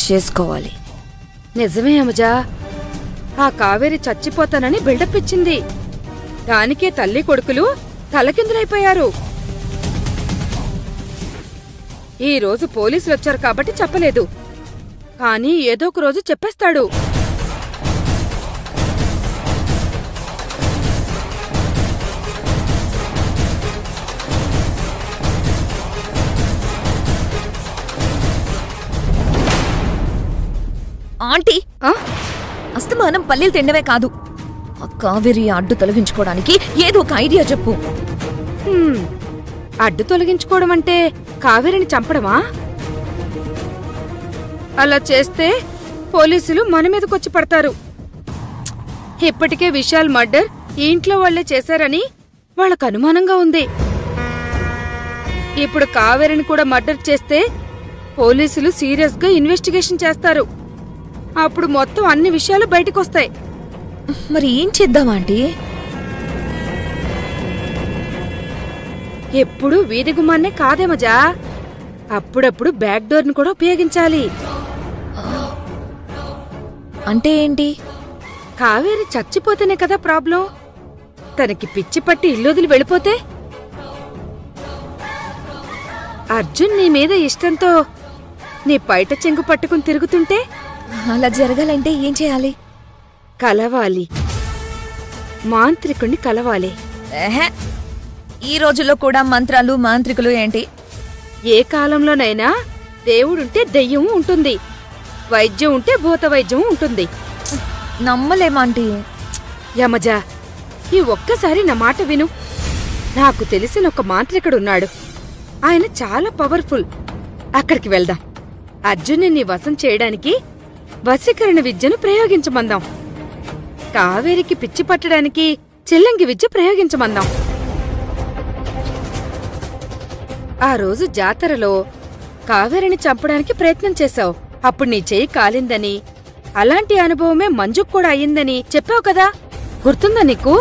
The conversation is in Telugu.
చేసుకోవాలి. నిజమే అమజా, ఆ కావేరి చచ్చిపోతానని బిల్డప్ ఇచ్చింది. దానికే తల్లి కొడుకులు తలకిందులైపోయారు. ఈ రోజు పోలీసులు వచ్చారు కాబట్టి చెప్పలేదు, కానీ ఏదో ఒక రోజు చెప్పేస్తాడు. ఆంటీ, అస్తమానం పల్లీలు తిండవే కాదు, ఆ కావేరి అడ్డు తొలగించుకోవడానికి ఏదో ఒక ఐడియా చెప్పు. అడ్డు తొలగించుకోవడం అంటే కావేరిని చంపడమా? అలా చేస్తే పోలీసులు మన మీదకొచ్చి పడతారు. ఇప్పటికే విశాల్ మర్డర్ ఈ ఇంట్లో వాళ్లే చేశారని వాళ్ళకు అనుమానంగా ఉంది. ఇప్పుడు కావేరిని కూడా మర్డర్ చేస్తే పోలీసులు సీరియస్ గా ఇన్వెస్టిగేషన్ చేస్తారు. అప్పుడు మొత్తం అన్ని విషయాలు బయటకొస్తాయి. మరి ఏం చేద్దాం ఆంటీ? ఎప్పుడు వీధి గుమ్మాన్నే కాదేమజా, అప్పుడప్పుడు బ్యాక్ డోర్ ని కూడా ఉపయోగించాలి. అంటే ఏంటి? కావేరి చచ్చిపోతేనే కదా ప్రాబ్లం. తనకి పిచ్చి పట్టి ఇల్లొదిలి వెళ్ళిపోతే, అర్జున్ నీ మీద ఇష్టంతో నీ పైట చెంగు పట్టుకుని తిరుగుతుంటే, అలా జరగాలంటే ఏం చేయాలి? కలవాలి, మాంత్రికుణ్ణి కలవాలి. ఈ రోజుల్లో కూడా మంత్రాలు మాంత్రికులు ఏంటి? ఏ కాలంలోనైనా దేవుడుంటే దెయ్యం ఉంటుంది, వైద్యం ఉంటే భూత వైద్యం ఉంటుంది. నమ్మలేమాంటీ. యమజా, ఈ ఒక్కసారి నా మాట విను. నాకు తెలిసిన ఒక మాంత్రికుడున్నాడు. ఆయన చాలా పవర్ఫుల్. అక్కడికి వెళ్దాం. అర్జున్ని నీ వశం చేయడానికి వశీకరణ విద్యను ప్రయోగించమందాం. కావేరికి పిచ్చి పట్టడానికి చిల్లంగి విద్య ప్రయోగించమందాం. ఆ రోజు జాతరలో కావేరిని చంపడానికి ప్రయత్నం చేశావు. అప్పుడు నీ చెయ్యి కాలిందని, అలాంటి అనుభవమే మంజుకు కూడా అయ్యిందని చెప్పావు కదా, గుర్తుందా నీకు?